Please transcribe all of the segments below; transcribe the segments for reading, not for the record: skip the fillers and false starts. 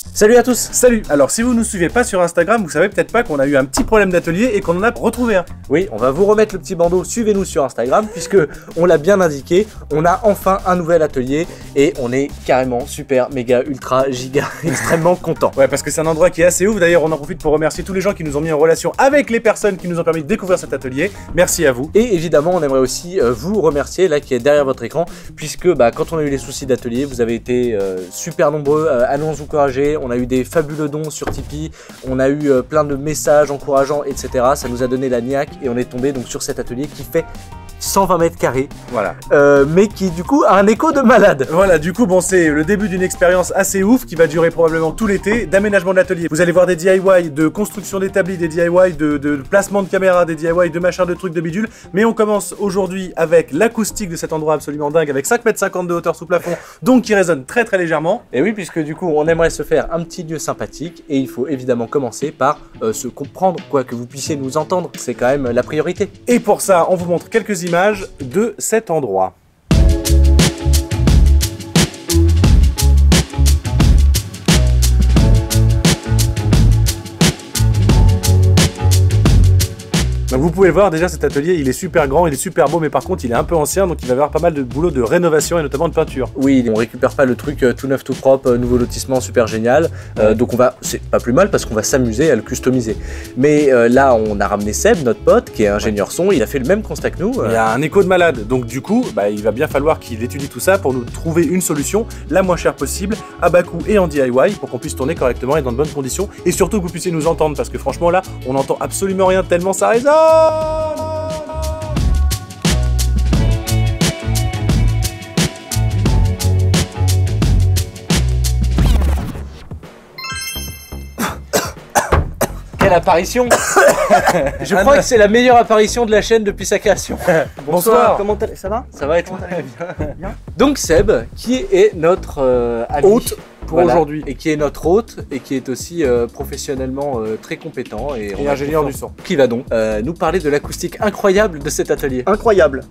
Salut à tous. Salut. Alors si vous nous suivez pas sur Instagram, vous savez peut-être pas qu'on a eu un petit problème d'atelier et qu'on en a retrouvé un. Oui, on va vous remettre le petit bandeau, suivez-nous sur Instagram puisque on l'a bien indiqué, on a enfin un nouvel atelier et on est carrément super, méga, ultra, giga, extrêmement content. Ouais, parce que c'est un endroit qui est assez ouf. D'ailleurs, on en profite pour remercier tous les gens qui nous ont mis en relation avec les personnes qui nous ont permis de découvrir cet atelier. Merci à vous. Et évidemment, on aimerait aussi vous remercier, là qui est derrière votre écran, puisque quand on a eu les soucis d'atelier, vous avez été super nombreux à nous encourager. On a eu des fabuleux dons sur Tipeee, on a eu plein de messages encourageants, etc. Ça nous a donné la niaque et on est tombé donc sur cet atelier qui fait 120 mètres carrés, voilà. Mais qui du coup a un écho de malade. Voilà, du coup, bon, c'est le début d'une expérience assez ouf qui va durer probablement tout l'été, d'aménagement de l'atelier. Vous allez voir des DIY, de construction d'établis, des DIY, de placement de caméra, des DIY, de machin, de trucs, de bidule. Mais on commence aujourd'hui avec l'acoustique de cet endroit absolument dingue, avec 5,50 m de hauteur sous plafond, donc qui résonne très très légèrement. Et oui, puisque du coup, on aimerait se faire un petit lieu sympathique et il faut évidemment commencer par se comprendre, quoi, que vous puissiez nous entendre, c'est quand même la priorité. Et pour ça, on vous montre quelques images de cet endroit. Donc vous pouvez le voir, déjà cet atelier il est super grand, il est super beau, mais par contre il est un peu ancien, donc il va y avoir pas mal de boulot de rénovation et notamment de peinture. Oui, on récupère pas le truc tout neuf tout propre, nouveau lotissement super génial, donc c'est pas plus mal parce qu'on va s'amuser à le customiser. Mais là on a ramené Seb, notre pote, qui est ingénieur son, il a fait le même constat que nous. Il y a un écho de malade, donc du coup il va bien falloir qu'il étudie tout ça pour nous trouver une solution la moins chère possible, à bas coût et en DIY, pour qu'on puisse tourner correctement et dans de bonnes conditions, et surtout que vous puissiez nous entendre, parce que franchement là on n'entend absolument rien tellement ça résonne. Quelle apparition. Je crois que c'est la meilleure apparition de la chaîne depuis sa création. Bonsoir. Comment ça va? Ça va être bien. Donc Seb, qui est notre ami, hôte pour aujourd'hui, et qui est notre hôte et qui est aussi professionnellement très compétent et ingénieur du son, qui va donc nous parler de l'acoustique incroyable de cet atelier. Incroyable.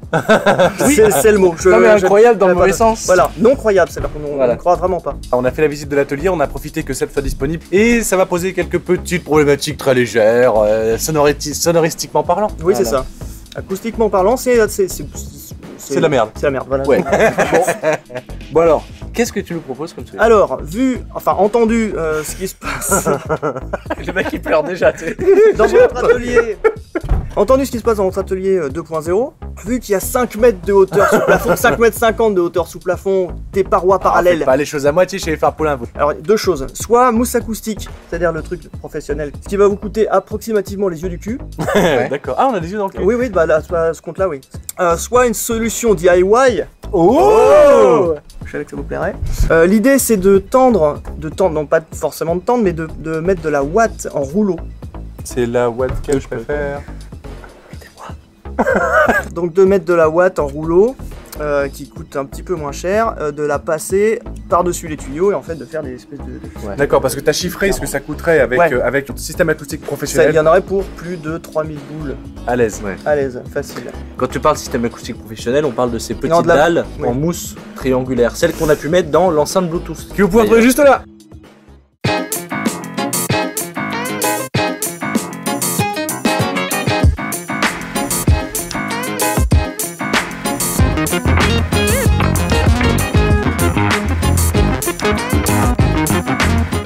Oui, c'est le mot. Non mais incroyable dans le mauvais sens. Voilà, non croyable, c'est-à-dire qu'on ne croit vraiment pas. On a fait la visite de l'atelier, on a profité que Seb soit disponible et ça va poser quelques petites problématiques très légères, sonoristiquement parlant. Oui, c'est ça. Acoustiquement parlant, c'est la merde. C'est la merde, voilà. Ouais. Bon alors, qu'est-ce que tu nous proposes comme solution? Alors, entendu ce qui se passe Le mec il pleure déjà, tu sais. dans votre atelier. Entendu ce qui se passe dans votre atelier 2.0, vu qu'il y a 5 mètres de hauteur sous plafond, 5,50 m de hauteur sous plafond, des parois parallèles. Faites pas les choses à moitié chez les Farpoulins, vous. Alors, deux choses. Soit mousse acoustique, c'est-à-dire le truc professionnel, ce qui va vous coûter approximativement les yeux du cul. Ouais. D'accord. Ah, on a des yeux dans le cul. Oui, bah là, à ce compte-là, oui. Soit une solution DIY. Oh, je savais que ça vous plairait. L'idée, c'est de tendre, non pas forcément de tendre, mais de mettre de la watt en rouleau. c'est la watt que je préfère. Donc de mettre de la watt en rouleau, qui coûte un petit peu moins cher, de la passer par-dessus les tuyaux et en fait de faire des espèces de... Ouais. D'accord, parce que tu as chiffré ce que ça coûterait avec, avec ton système acoustique Ça, professionnel. il y en aurait pour plus de 3000 boules. À l'aise. Ouais. À l'aise, facile. Quand tu parles système acoustique professionnel, on parle de ces petites Non, de la- dalles oui. en mousse triangulaire, celles qu'on a pu mettre dans l'enceinte Bluetooth. Que vous pouvez trouver juste là.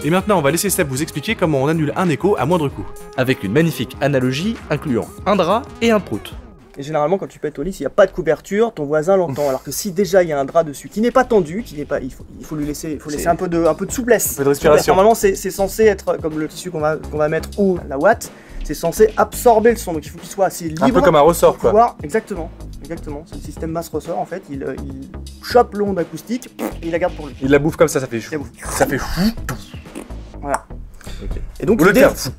Et maintenant, on va laisser Seb vous expliquer comment on annule un écho à moindre coût. Avec une magnifique analogie incluant un drap et un prout. Et généralement, quand tu pètes au lit, s'il n'y a pas de couverture, ton voisin l'entend. Alors que si déjà il y a un drap dessus qui n'est pas tendu, il faut lui laisser, un peu de souplesse. Un peu de respiration. Normalement, c'est censé être comme le tissu qu'on va mettre ou la watt, c'est censé absorber le son. Donc il faut qu'il soit assez libre. Un peu comme un ressort, pour quoi. pouvoir... Exactement. C'est le système masse-ressort en fait. Il chope l'onde acoustique et il la garde pour lui. Il la bouffe comme ça fait chou. Il la bouffe. Ça fait fou. Voilà. Okay. Et donc Au lieu de l'idée, faire fou.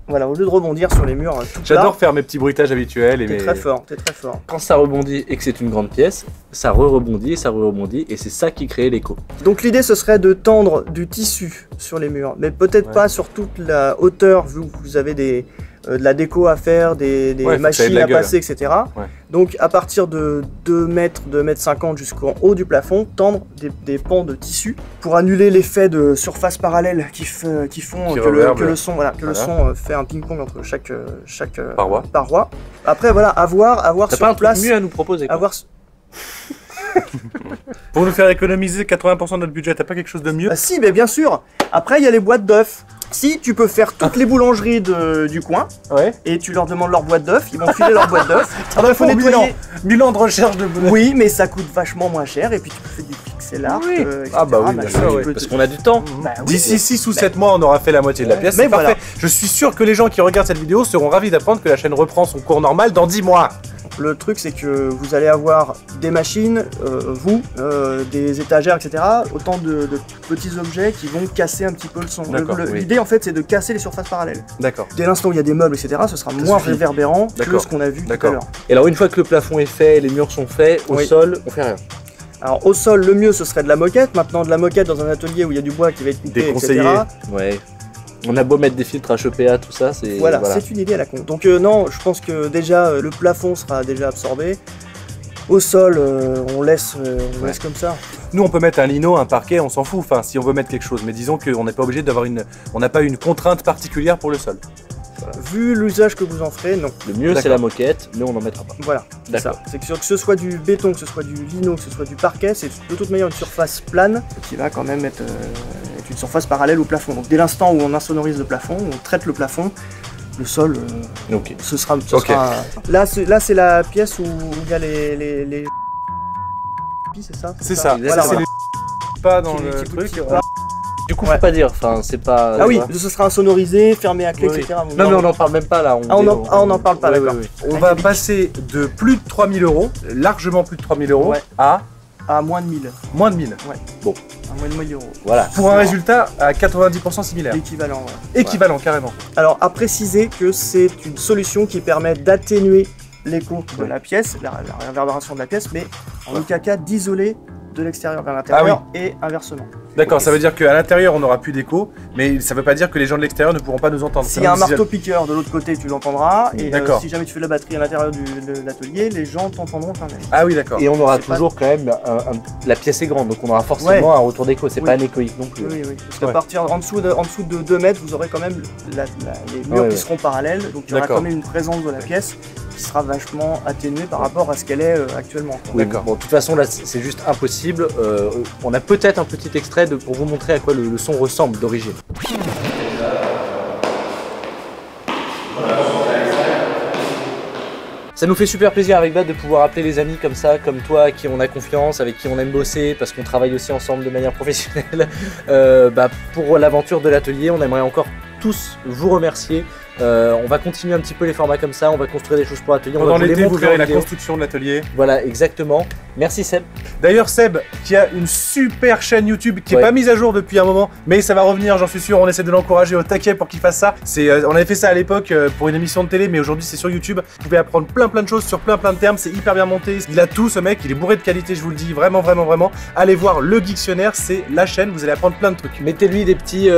voilà, au lieu de rebondir sur les murs tout J'adore faire mes petits bruitages habituels. T'es très fort, t'es très fort. Quand ça rebondit et que c'est une grande pièce, ça rebondit et ça rebondit et c'est ça qui crée l'écho. Donc l'idée ce serait de tendre du tissu sur les murs, mais peut-être pas sur toute la hauteur vu que vous avez des de la déco à faire, des Ouais, faut que ça ait de machines la à gueule. passer, etc. Ouais. Donc à partir de 2 mètres, 2,50 m jusqu'en haut du plafond, tendre des pans de tissu pour annuler l'effet de surface parallèle qui font Qui que, reverbe. le son, voilà, que le Voilà. son fait un ping-pong entre chaque Paroi. Après voilà, avoir T'as sur pas un truc place, mieux à nous proposer quoi. avoir Pour nous faire économiser 80% de notre budget, t'as pas quelque chose de mieux? Bah si, mais bien sûr. Après, il y a les boîtes d'œufs. Si tu peux faire toutes les boulangeries du coin Ouais. et tu leur demandes leur boîte d'œufs, ils vont filer leur boîte d'œufs. Ah bah, faut faut nettoyer. 1000 ans de recherche de... Oui, mais ça coûte vachement moins cher et puis tu peux faire du pixel art. Oui. etc., Ah bah oui, bien machin, sûr, tu ouais. peux Parce te- qu'on a du temps. Bah oui. D'ici 6 ou 7 mois, on aura fait la moitié de la pièce. Mais C'est voilà. parfait. Je suis sûr que les gens qui regardent cette vidéo seront ravis d'apprendre que la chaîne reprend son cours normal dans 10 mois. Le truc, c'est que vous allez avoir des machines, des étagères, etc. Autant de petits objets qui vont casser un petit peu le son. D'accord, oui. L'idée, en fait, c'est de casser les surfaces parallèles. D'accord. Dès l'instant où il y a des meubles, etc., ce sera moins suffit. réverbérant que D'accord. ce qu'on a vu tout à D'accord. l'heure. Et alors une fois que le plafond est fait, les murs sont faits, au Oui. sol, on fait rien. Alors au sol, le mieux ce serait de la moquette. Maintenant, de la moquette dans un atelier où il y a du bois qui va être coupé, Déconseillé. etc. Ouais. On a beau mettre des filtres HEPA, tout ça, c'est... Voilà, c'est une idée à la con. Donc non, je pense que déjà le plafond sera déjà absorbé. Au sol, on laisse comme ça. Nous, on peut mettre un lino, un parquet, on s'en fout. Enfin, si on veut mettre quelque chose. Mais disons qu'on n'est pas obligé d'avoir on n'a pas une contrainte particulière pour le sol. Vu l'usage que vous en ferez, non. Le mieux, c'est D'accord. la moquette, mais on n'en mettra pas. Voilà, c'est ça. D'accord. C'est que ce soit du béton, que ce soit du lino, que ce soit du parquet, c'est de toute manière une surface plane qui va quand même être une surface parallèle au plafond. Donc dès l'instant où on insonorise le plafond, on traite le plafond, le sol, Ok. ce sera. Ok. Là, c'est la pièce où il y a les... C'est ça. C'est ça. Voilà, C'est voilà. les pas dans Qui- le qui- truc. qui- voilà. Du coup, Ouais. faut pas dire, enfin, c'est pas... Ah oui, voilà. ce sera insonorisé, fermé à clé, Oui, oui. etc. Non, mais on n'en parle même pas là. on n'en parle pas, Ouais, d'accord. ouais, ouais. On va passer de plus de 3000 €, largement plus de 3000 €, Ouais. à À moins de 1000. moins de 1000. À moins de 1000 €. Voilà. Pour un résultat à 90% similaire. L'équivalent, ouais. Équivalent, carrément. Alors, à préciser que c'est une solution qui permet d'atténuer l'écho de la pièce, la réverbération de la pièce, mais en aucun cas d'isoler de l'extérieur vers l'intérieur et inversement. D'accord, Ok. ça veut dire qu'à l'intérieur, on n'aura plus d'écho, mais ça veut pas dire que les gens de l'extérieur ne pourront pas nous entendre. S'il y a un marteau-piqueur de l'autre côté, tu l'entendras, et D'accord. si jamais tu fais de la batterie à l'intérieur de l'atelier, les gens t'entendront quand même. Ah oui, d'accord. Et on aura C'est pas- toujours quand même... La pièce est grande, donc on aura forcément Ouais. un retour d'écho. C'est Oui. pas anéchoïque non plus. Oui, oui, parce qu'à Ouais. partir en dessous de 2 mètres, vous aurez quand même les murs Ouais, qui ouais. seront parallèles, donc il y aura D'accord. quand même une présence de la pièce qui sera vachement atténuée par rapport à ce qu'elle est actuellement. quoi. Oui, D'accord. bon, de toute façon, là, c'est juste impossible. On a peut-être un petit extrait pour vous montrer à quoi le son ressemble d'origine. Ça nous fait super plaisir avec Bad de pouvoir appeler les amis comme ça, comme toi, à qui on a confiance, avec qui on aime bosser, parce qu'on travaille aussi ensemble de manière professionnelle. Pour l'aventure de l'atelier, on aimerait encore tous vous remercier. On va continuer un petit peu les formats comme ça, on va construire des choses pour l'atelier. On va Pendant vous les l'été, vous montrer en verrez la vidéo. construction de l'atelier. Voilà, exactement. Merci Seb. D'ailleurs, Seb, qui a une super chaîne YouTube qui est Ouais. pas mise à jour depuis un moment, mais ça va revenir, j'en suis sûr. On essaie de l'encourager au taquet pour qu'il fasse ça. On avait fait ça à l'époque pour une émission de télé, mais aujourd'hui c'est sur YouTube. Vous pouvez apprendre plein de choses sur plein de termes. C'est hyper bien monté. Il a tout, ce mec. Il est bourré de qualité, je vous le dis. Vraiment. Allez voir le Dictionnaire, c'est la chaîne. Vous allez apprendre plein de trucs. Mettez-lui des petits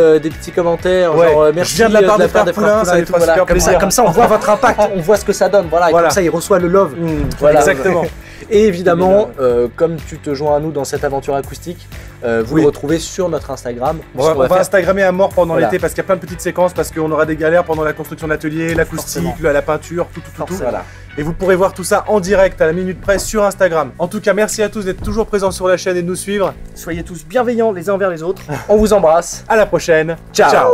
commentaires, Ouais. genre merci Je viens de la part des frères frères Poulain, ça et lui tout, fera super comme ça, plaisir. comme ça on voit votre impact, on voit ce que ça donne, voilà, et Voilà. comme ça il reçoit le love. Voilà. Exactement. Et évidemment, comme tu te joins à nous dans cette aventure acoustique, vous Oui. le retrouvez sur notre Instagram. On va faire- Instagrammer à mort pendant Voilà. l'été parce qu'il y a plein de petites séquences, parce qu'on aura des galères pendant la construction de l'atelier, l'acoustique, Forcément. la peinture, tout. Forcément. Voilà. Et vous pourrez voir tout ça en direct à la minute près sur Instagram. En tout cas, merci à tous d'être toujours présents sur la chaîne et de nous suivre. Soyez tous bienveillants les uns envers les autres. On vous embrasse. À la prochaine. Ciao.